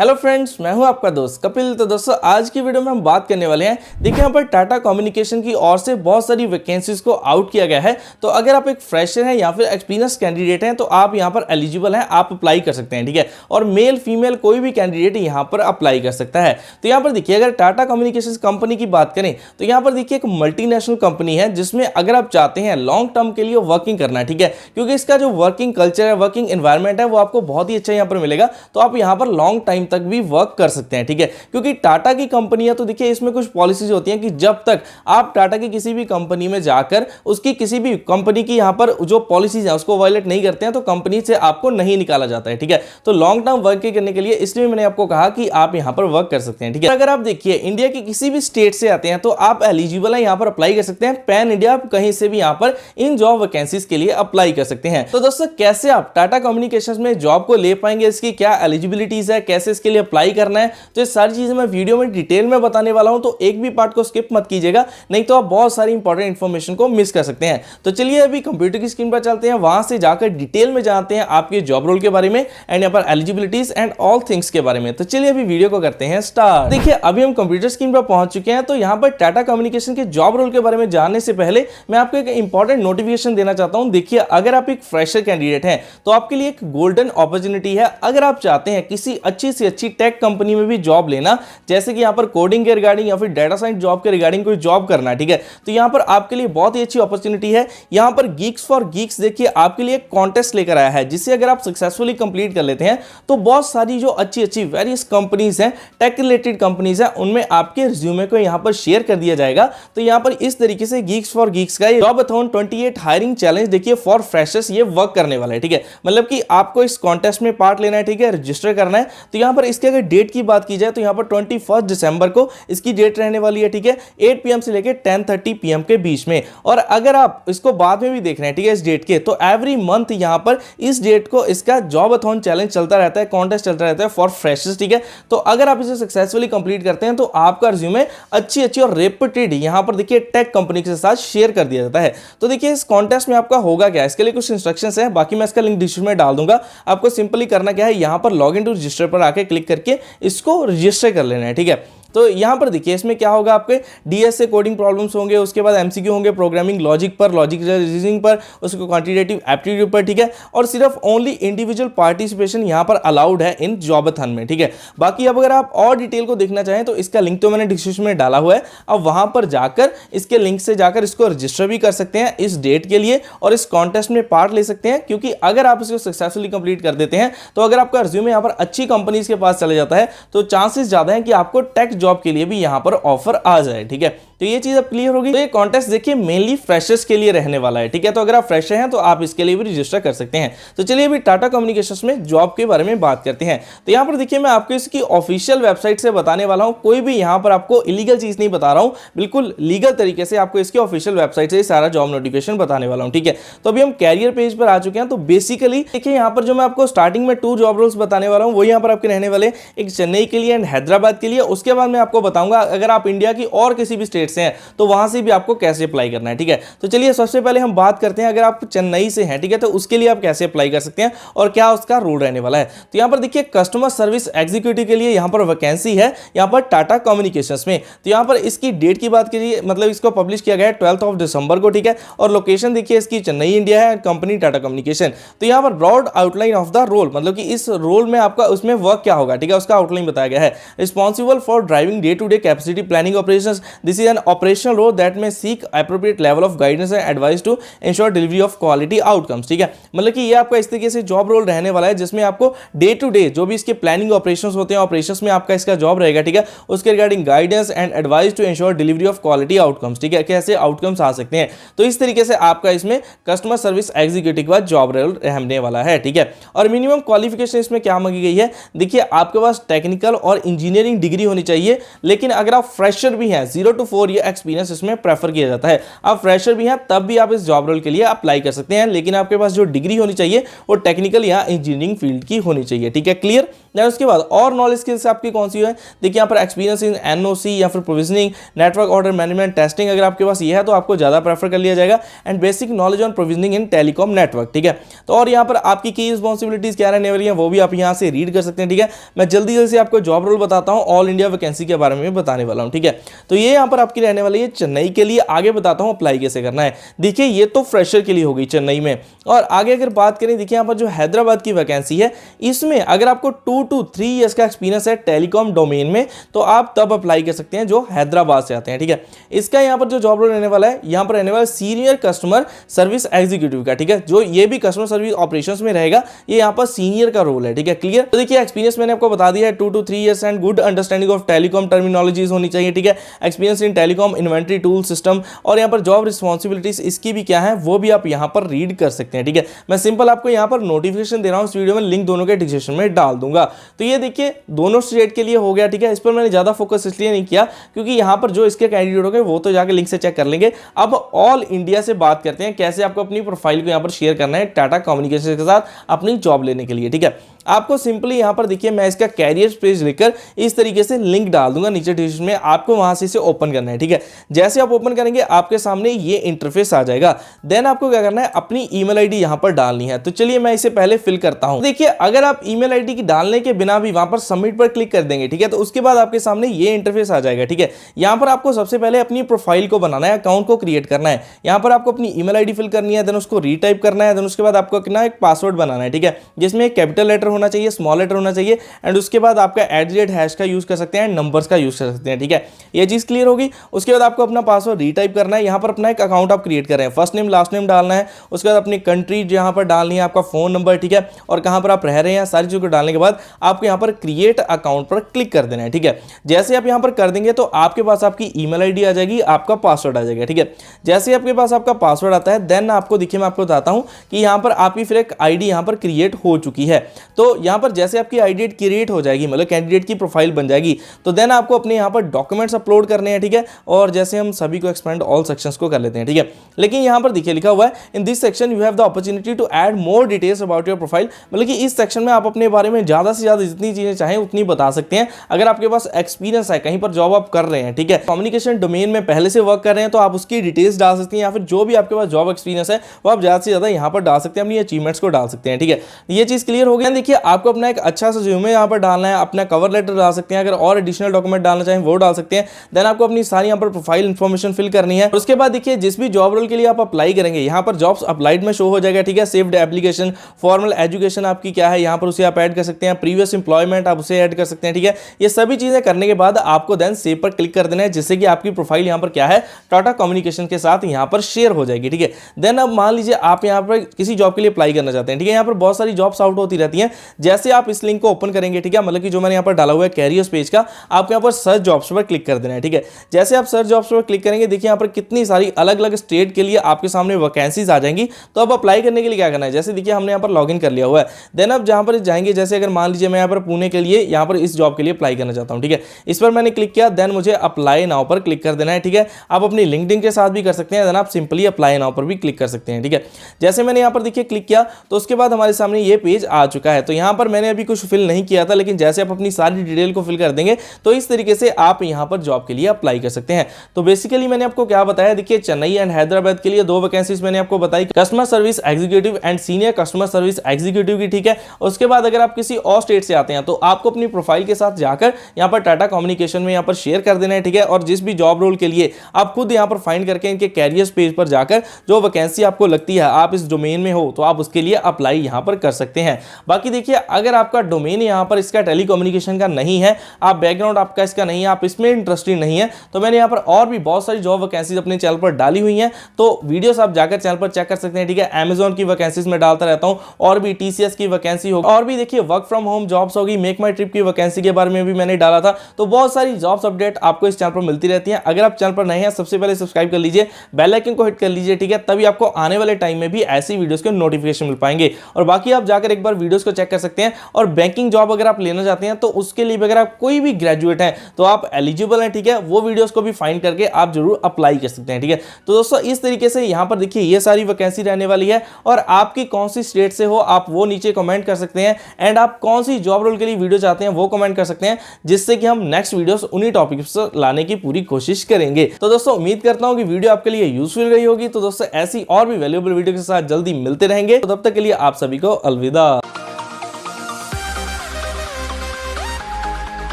Hello friends, मैं हूं आपका दोस्त कपिल। तो दोस्तों आज की वीडियो में हम बात करने वाले हैं। देखिए यहाँ पर टाटा कम्युनिकेशन की ओर से बहुत सारी वैकेंसीज को आउट किया गया है। तो अगर आप एक फ्रेशर हैं या फिर एक्सपीरियंस कैंडिडेट हैं तो आप यहाँ पर एलिजिबल हैं, आप अप्लाई कर सकते हैं। ठीक है, और मेल फीमेल कोई भी कैंडिडेट यहाँ पर अप्लाई कर सकता है। तो यहाँ पर देखिए अगर टाटा कम्युनिकेशन कंपनी की बात करें तो यहाँ पर देखिए एक मल्टीनेशनल कंपनी है जिसमें अगर आप चाहते हैं लॉन्ग टर्म के लिए वर्किंग करना, ठीक है, क्योंकि इसका जो वर्किंग कल्चर है, वर्किंग एनवायरमेंट है, वो आपको बहुत ही अच्छा यहाँ पर मिलेगा। तो आप यहाँ पर लॉन्ग टाइम तक भी वर्क कर सकते हैं। ठीक है, क्योंकि टाटा की कंपनी है तो देखिए इसमें कुछ पॉलिसीज होती हैं कि जब तक आप टाटा की किसी भी कंपनी में जाकर उसकी किसी भी कंपनी की यहाँ पर जो पॉलिसीज है उसको वायलेट नहीं करते हैं तो कंपनी से आपको नहीं निकाला जाता है। ठीक है, तो लॉन्ग टर्म वर्क करने के लिए इसलिए मैंने आपको कहा कि आप यहाँ पर वर्क कर सकते हैं। ठीक है, अगर आप देखिए इंडिया के किसी भी स्टेट से आते हैं तो आप एलिजिबल है, यहाँ पर अप्लाई कर सकते हैं। पैन इंडिया आप कहीं से भी यहाँ पर इन जॉब वैकेंसीज के लिए अप्लाई कर सकते हैं। तो दोस्तों कैसे आप टाटा कम्युनिकेशंस में जॉब को ले पाएंगे, इसकी क्या एलिजिबिलिटीज है, कैसे इसके लिए अप्लाई करना है, तो ये सारी चीजें मैं वीडियो में डिटेल में बताने वाला हूं। तो एक भी पार्ट को स्किप मत कीजिएगा, नहीं तो आप बहुत सारी इंपॉर्टेंट इंफॉर्मेशन को मिस कर सकते हैं। तो चलिए अभी कंप्यूटर की स्क्रीन पर चलते हैं, वहां से जाकर डिटेल में जानते हैं आपके जॉब रोल के बारे में एंड यहाँ पर एलिजिबिलिटीज एंड ऑल थिंग्स के बारे में। तो चलिए अभी वीडियो को करते हैं स्टार्ट। देखिए अभी हम कंप्यूटर स्क्रीन पर पहुंच चुके हैं। तो यहाँ पर टाटा कम्युनिकेशन के जॉब रोल के बारे में जानने से पहले मैं आपको एक इंपॉर्टेंट नोटिफिकेशन देना चाहता हूं। देखिए अगर आप एक फ्रेशर कैंडिडेट हैं तो आपके लिए एक गोल्डन अपॉर्चुनिटी है। अगर आप चाहते हैं किसी अच्छी से अच्छी टेक कंपनी में भी जॉब लेना, जैसे कि यहाँ पर कोडिंग के रिगार्डिंग या फिर डाटा साइंस जॉब के रिगार्डिंग कोई जॉब करना, ठीक है, तो यहाँ पर आपके लिए बहुत ही अच्छी अपॉर्चुनिटी है। यहाँ पर गीक्स फॉर गीक्स देखिए आपके लिए एक कॉन्टेस्ट लेकर आया है, जिसे अगर आप सक्सेसफुली कंप्लीट कर लेते हैं तो बहुत सारी जो अच्छी अच्छी वेरियस कंपनीज हैं, टेक रिलेटेड कंपनीज हैं, उनमें आपके रिज्यूमे को यहाँ पर शेयर कर दिया जाएगा। तो यहाँ पर इस तरीके से गीक्स फॉर गीक्स का जॉबाथॉन 28 हायरिंग चैलेंज देखिए फॉर फ्रेशर्स ये वर्क करने वाला है। ठीक है, मतलब कि आपको इस कॉन्टेस्ट में पार्ट लेना है, ठीक है, रजिस्टर करना है। तो यहाँ पर इसके अगर डेट की बात की जाए तो यहाँ पर 21 दिसंबर को इसकी डेट रहने वाली है। ठीक है, 8 PM से लेकर 10:30 PM के बीच में। और अगर आप इसको बाद में भी देख रहे हैं, ठीक है, इस डेट के, तो एवरी मंथ यहाँ पर इस डेट को इसका जॉबाथॉन चैलेंज चलता रहता है, कॉन्टेस्ट चलता रहता है फॉर फ्रेशर्स। ठीक है, तो अगर आप इसे सक्सेसफुली कंप्लीट करते हैं तो आपका रिज्यूमे अच्छी अच्छी और रेपुटेड यहाँ पर देखिए टेक कंपनी के साथ शेयर कर दिया जाता है। तो देखिए इस कॉन्टेस्ट में आपका होगा क्या, इसके लिए कुछ इंस्ट्रक्शंस हैं, बाकी मैं इसका लिंक डिस्क्रिप्शन में डाल दूंगा। आपको सिंपली करना क्या है, यहाँ पर लॉग इन टू रजिस्टर पर आके क्लिक करके इसको रजिस्टर कर लेना है। ठीक है, तो यहां पर देखिए इसमें क्या होगा, आपके डीएस से कोडिंग प्रॉब्लम्स होंगे, उसके बाद एमसीक्यू होंगे प्रोग्रामिंग लॉजिक पर, लॉजिक रीजनिंग पर, उसको क्वांटिटेटिव एप्टीट्यूड पर। ठीक है, और सिर्फ ओनली इंडिविजुअल पार्टिसिपेशन यहां पर अलाउड है इन जॉबाथॉन में। ठीक है, बाकी अब अगर आप और डिटेल को देखना चाहें तो इसका लिंक तो मैंने डिस्क्रिप्शन में डाला हुआ है। अब वहां पर जाकर इसके लिंक से जाकर इसको रजिस्टर भी कर सकते हैं इस डेट के लिए और इस कॉन्टेस्ट में पार्ट ले सकते हैं। क्योंकि अगर आप इसको सक्सेसफुली कंप्लीट कर देते हैं तो अगर आपका रिज्यूमे यहां पर अच्छी कंपनीज के पास चले जाता है तो चांसेस ज्यादा है कि आपको टेक जॉब के लिए भी यहां पर ऑफर आ जाए। ठीक है, तो ये चीज अब क्लियर होगी। तो ये कॉन्टेस्ट देखिए मेनली फ्रेशर्स के लिए रहने वाला है। ठीक है, तो अगर आप फ्रेशर हैं तो आप इसके लिए भी रजिस्टर कर सकते हैं। तो चलिए अभी टाटा कम्युनिकेशंस में जॉब के बारे में बात करते हैं। तो यहां पर देखिए मैं आपको इसकी ऑफिशियल वेबसाइट से बताने वाला हूं, कोई भी यहां पर आपको इलीगल चीज नहीं बता रहा हूं, बिल्कुल लीगल तरीके से आपको इसकी ऑफिशियल वेबसाइट से सारा जॉब नोटिफिकेशन बताने वाला हूं। ठीक है, तो अभी हम कैरियर पेज पर आ चुके हैं। तो बेसिकली देखिए यहां पर जो मैं आपको स्टार्टिंग में 2 जॉब रोल्स बताने वाला हूं वो यहां पर आपके रहने वाले, एक चेन्नई के लिए एंड हैदराबाद के लिए। उसके बाद मैं आपको बताऊंगा अगर आप इंडिया की और किसी भी स्टेट से हैं तो वहां से भी आपको कैसे अप्लाई करना है। ठीक है, तो चलिए सबसे पहले हम बात करते हैं अगर आप चेन्नई से हैं, ठीक है, तो उसके लिए आप कैसे अप्लाई कर सकते हैं और क्या उसका रूल रहने वाला है। तो यहां पर देखिए कस्टमर सर्विस एग्जीक्यूटिव के लिए यहां पर वैकेंसी है यहां पर टाटा कम्युनिकेशंस में। तो यहां पर इसकी डेट की बात कीजिए, मतलब इसको पब्लिश किया गया है 12 दिसंबर को। ठीक है, और लोकेशन देखिए इसकी चेन्नई इंडिया है, कंपनी टाटा कम्युनिकेशन। तो यहां पर broad outline of the role, मतलब कि इस रोल में आपका उसमें वर्क क्या होगा, ठीक है, उसका आउटलाइन बताया गया है। Responsible for driving day to day capacity planning operations. This is an operational role that may seek appropriate level of guidance and advice to ensure delivery of quality outcomes. ठीक है, मतलब कि ये आपका इस तरीके से जॉब रोल रहने वाला है जिसमें आपको डे टू डे जो भी इसके प्लानिंग ऑपरेशंस होते हैं, ऑपरेशंस में आपका इसका जॉब रहेगा। ठीक है, उसके regarding guidance and advice to ensure delivery of quality outcomes. ठीक है, कैसे आउटकम्स आ सकते हैं, तो इस तरीके से आपका इसमें कस्टमर सर्विस एग्जीक्यूटिव का जॉब रोल रहने वाला है। ठीक है, और मिनिमम क्वालिफिकेशन इसमें क्या मांगी गई है, देखिए आपके पास टेक्निकल और इंजीनियरिंग डिग्री होनी चाहिए। लेकिन अगर आप फ्रेशर भी हैं 0 to 4 और ये एक्सपीरियंस इसमें प्रेफर किया जाता है। आप फ्रेशर भी हैं तब भी आप इस जॉब रोल के लिए अप्लाई कर सकते हैं, लेकिन आपके पास जो डिग्री होनी चाहिए वो टेक्निकल या इंजीनियरिंग फील्ड की होनी चाहिए। ठीक है, क्लियर। देन उसके बाद और नॉलेज स्किल्स आपकी कौन सी है, देखिए यहाँ पर एक्सपीरियंस इन एनओसी या फिर provisioning, network order management, testing, अगर आपके पास ये है तो आपको ज़्यादा प्रेफर कर लिया जाएगा। And basic knowledge on provisioning in telecom network. ठीक है, तो और यहाँ पर आपकी की रिस्पॉन्सिबिलिटीज क्या रहने वाली है वो भी आप यहाँ से रीड कर सकते हैं। ठीक है, मैं जल्दी जल्दी से आपको जॉब रोल बताता हूँ, ऑल इंडिया वैकेंसी के बारे में बताने वाला हूँ। ठीक है, तो ये यहाँ पर आपकी रहने वाली है चेन्नई के लिए। आगे बताता हूँ अप्लाई कैसे करना है। देखिए ये तो फ्रेशर के लिए होगी चेन्नई में, और आगे अगर बात करें देखिए यहाँ पर जो हैदराबाद की वैकेंसी है, इसमें अगर आपको 2 to 3 ईयर्स का एक्सपीरियंस है टेलीकॉम डोमेन में तो आप तब अप्लाई कर सकते हैं जो हैदराबाद से आते हैं। ठीक है, इसका यहाँ पर जो जॉब रोल रहने वाला है, यहाँ पर रहने वाला सीनियर कस्टमर सर्विस एग्जीक्यूटिव का। ठीक है, जो ये भी कस्टमर सर्विस ऑपरेशंस में रहेगा, ये यहाँ पर सीनियर का रोल है। ठीक है, क्लियर। तो देखिए एक्सपीरियंस मैंने आपको बता दिया है 2 to 3 years and good understanding of telecom terminologies होनी चाहिए। ठीक है, experience in telecom inventory tool system, और यहाँ पर जॉब रिस्पॉन्सिबिलिटीज इसकी भी क्या है वो भी आप यहाँ पर रीड कर सकते हैं। ठीक है, मैं सिंपल आपको यहाँ पर नोटिफिकेशन दे रहा हूँ, इस वीडियो में लिंक दोनों के डिस्क्रिप्शन में डाल दूंगा। तो ये देखिए दोनों स्टेट के लिए हो गया। ठीक है, इस पर मैंने ज्यादा फोकस इसलिए नहीं किया क्योंकि यहाँ पर जो इसके कैंडिडेट हो गए वो तो जाकर लिंक से चेक कर लेंगे। अब ऑल इंडिया से बात करते हैं कैसे आपको अपनी प्रोफाइल को यहाँ पर शेयर करना है टाटा कम्युनिकेशन के साथ अपनी जॉब लेने के लिए। ठीक है, आपको सिंपली यहाँ पर देखिए मैं इसका कैरियर पेज लेकर इस तरीके से लिंक डाल दूंगा नीचे डिस्क्रिप्शन में, आपको वहां से इसे ओपन करना है। ठीक है, जैसे आप ओपन करेंगे आपके सामने ये इंटरफेस आ जाएगा। देन आपको क्या करना है, अपनी ईमेल आईडी यहाँ पर डालनी है। तो चलिए मैं इसे पहले फिल करता हूं। देखिए अगर आप ईमेल आईडी की डालने के बिना भी वहां पर सबमिट पर क्लिक कर देंगे, ठीक है, तो उसके बाद आपके सामने ये इंटरफेस आ जाएगा। ठीक है, यहाँ पर आपको सबसे पहले अपनी प्रोफाइल को बनाना है, अकाउंट को क्रिएट करना है। यहाँ पर आपको अपनी ईमेल आईडी फिल करनी है, देन उसको रीटाइप करना है, देन उसके बाद आपको अपना एक पासवर्ड बनाना है। ठीक है, जिसमें एक कैपिटल लेटर होना चाहिए, स्मॉल लेटर होना चाहिए, एंड उसके बाद आपका @ का यूज कर सकते हैं, नंबर्स का यूज कर सकते हैं। ठीक है, ये चीज क्लियर होगी। उसके बाद आपको अपना पासवर्ड रीटाइप करना है। यहाँ पर अपना एक अकाउंट आप क्रिएट कर रहे हैं, फर्स्ट नेम लास्ट नेम डालना है, उसके बाद अपनी कंट्री यहाँ पर डालनी है, आपका फोन नंबर, ठीक है, और कहां पर आप रह रहे हैं, सारी चीजों को डालने के बाद आपको यहाँ पर क्रिएट अकाउंट पर क्लिक कर देना है। ठीक है, जैसे आप यहाँ पर कर देंगे तो आपके पास आपकी ईमेल आईडी आ जाएगी, आपका पासवर्ड आ जाएगा। ठीक है, जैसे आपके पास आपका पासवर्ड आता है देन आपको देखिए मैं आपको बताता हूं कि यहाँ पर आपकी फिर एक आईडी यहाँ पर क्रिएट हो चुकी है। तो यहाँ पर जैसे आपकी आईडी क्रिएट हो जाएगी, मतलब कैंडिडेट की प्रोफाइल बन जाएगी, तो देन आपको अपने यहाँ पर डॉक्यूमेंट्स अपलोड करने हैं। ठीक है, और जैसे हम सभी को एक्सपेंड ऑल सेक्शंस को कर लेते हैं। ठीक है, लेकिन यहाँ पर देखिए लिखा हुआ है in this section you have the opportunity to add more details about your profile, मतलब कि इस सेक्शन में आप अपने बारे में ज्यादा से ज्यादा जितनी चीजें चाहें उतनी बता सकते हैं। अगर आपके पास एक्सपीरियंस है, कहीं पर जॉब आप कर रहे हैं, ठीक है, कम्युनिकेशन डोमेन में पहले से वर्क कर रहे हैं, तो आप उसकी डिटेल्स डाल सकते हैं, या फिर जो भी आपके पास जॉब एक्सपीरियंस है वो आप ज्यादा से ज्यादा यहाँ पर डाल सकते हैं, अपनी अचीवमेंट्स को डाल सकते हैं। ठीक है, ये चीज क्लियर हो गया। देखिए आपको अपना एक अच्छा सा रिज्यूमे यहाँ पर डालना है, अपना कवर लेटर डाल सकते हैं, अगर और एडिशनल डॉक्यूमेंट डालना चाहें वो डाल सकते हैं। देन आपको अपनी सारी यहाँ पर प्रोफाइल इन्फॉर्मेशन फिल करनी है। उसके बाद देखिए जिस भी जॉब रोल के लिए आप अप्लाई करेंगे यहाँ पर जॉब्स अप्लाइड में शो हो जाएगा। ठीक है, सेव्ड एप्लीकेशन, फॉर्मल एजुकेशन आपकी क्या है यहाँ पर उसे आप ऐड कर सकते हैं, प्रीवियस एम्प्लॉयमेंट आप उसे ऐड कर सकते हैं। ठीक है, ये सभी चीजें करने के बाद आपको देन सेव पर क्लिक कर देना है, जिससे कि आपकी प्रोफाइल यहाँ पर क्या है टाटा कम्युनिकेशन के साथ यहाँ पर शेयर हो जाएगी। ठीक है, देन अब मान लीजिए आप यहाँ पर किसी जॉब के लिए अप्लाई करना चाहते हैं। ठीक है, यहाँ पर बहुत सारी जॉब्स आउट होती रहती हैं। जैसे आप इस लिंक को ओपन करेंगे, ठीक है, मतलब कि जो मैंने यहाँ पर डाला हुआ है कैरियर्स पेज का, आपको यहाँ पर सर्च जॉब्स पर क्लिक कर देना है। ठीक है, जैसे आप सर्च जॉब्स पर क्लिक करेंगे देखिए यहाँ पर कितनी सारी अलग अलग स्टेट के लिए आपके सामने वैकेंसीज आ जाएंगी। तो अब अप्लाई करने के लिए क्या करना है, जैसे देखिए हमने यहाँ पर लॉगिन कर लिया हुआ है। देन अब जहाँ पर जाएंगे, जैसे अगर मान लीजिए मैं यहाँ पर पुणे के लिए यहाँ पर इस जॉब के लिए अप्लाई करना चाहता हूँ। ठीक है, इस पर मैंने क्लिक किया, देन मुझे अप्लाई नाउ पर क्लिक कर देना है। ठीक है, आप अपनी लिंक्डइन के साथ भी कर सकते हैं, देन आप सिंपली अप्लाई नाउ पर भी क्लिक कर सकते हैं। ठीक है, जैसे मैंने यहाँ पर देखिए क्लिक किया तो उसके बाद हमारे सामने ये पेज आ चुका है। तो यहाँ पर मैंने अभी कुछ फिल नहीं किया था, लेकिन जैसे आप अपनी सारी डिटेल को फिल कर देंगे तो इस तरीके से आप यहाँ पर जॉब के लिए अप्लाई कर सकते हैं। तो बेसिकली मैंने आपको क्या बताया, देखिए चेन्नई एंड हैदराबाद के लिए 2 वैकेंसीज मैंने आपको बताई, customer service executive and senior customer service executive की। ठीक है, उसके बाद अगर आप किसी और स्टेट से आते हैं तो आपको अपनी प्रोफाइल के साथ जाकर यहाँ पर टाटा कम्युनिकेशन में यहाँ पर शेयर कर देना है। ठीक है, और जिस भी जॉब रोल के लिए आप खुद यहाँ पर फाइंड करके इनके कैरियर्स पेज पर जाकर जो वैकेंसी आपको लगती है, आप इस डोमेन में हो तो आप उसके लिए अप्लाई यहाँ पर कर सकते हैं। बाकी देखिए अगर आपका डोमेन यहाँ पर इसका टेलीकम्युनिकेशन का नहीं है, आप बैकग्राउंड आपका इसका नहीं है, आप इसमें इंटरेस्टेड नहीं है, तो मैंने यहाँ पर और भी बहुत सारी जॉब वैकेंसीज अपने चैनल पर डाली हुई हैं, तो वीडियोस आप जाकर चैनल पर चेक कर सकते हैं। ठीक है, अमेजॉन की वैकेंसीज में डालता रहता हूं, और भी टीसीएस की वैकेंसी होगी, और भी देखिए वर्क फ्रॉम होम जॉब्स होगी, मेक माई ट्रिप की वैकेंसी के बारे में भी मैंने डाला था। तो बहुत सारी जॉब्स अपडेट आपको इस चैनल पर मिलती रहती है। अगर आप चैनल पर नए हैं सबसे पहले सब्सक्राइब कर लीजिए, बेल आइकन को हिट कर लीजिए। ठीक है, तभी आपको आने वाले टाइम में भी ऐसी वीडियोस के नोटिफिकेशन मिल पाएंगे। और बाकी आप जाकर एक बार वीडियोस को चेक चेक कर सकते हैं। और बैंकिंग जॉब अगर आप लेना चाहते हैं तो उसके लिए अगर आप कोई भी ग्रेजुएट हैं तो आप एलिजिबल हैं, ठीक है। वो वीडियोस को भी फाइंड करके आप जरूर अप्लाई कर सकते हैं, ठीक है। तो दोस्तों इस तरीके से यहां पर देखिए ये सारी वैकेंसी रहने वाली है और आपकी कौन सी स्टेट से हो आप वो नीचे कमेंट कर सकते हैं एंड आप कौन सी जॉब रोल के लिए वीडियो चाहते हैं वो कमेंट कर सकते हैं, जिससे कि हम नेक्स्ट वीडियोस उन्हीं टॉपिक्स पर लाने की पूरी कोशिश करेंगे। तो दोस्तों उम्मीद करता हूं कि वीडियो आपके लिए यूजफुल रही होगी। तो दोस्तों ऐसी और भी वैल्यूएबल वीडियो के साथ जल्दी मिलते रहेंगे। तो तब तक के लिए आप सभी को अलविदा।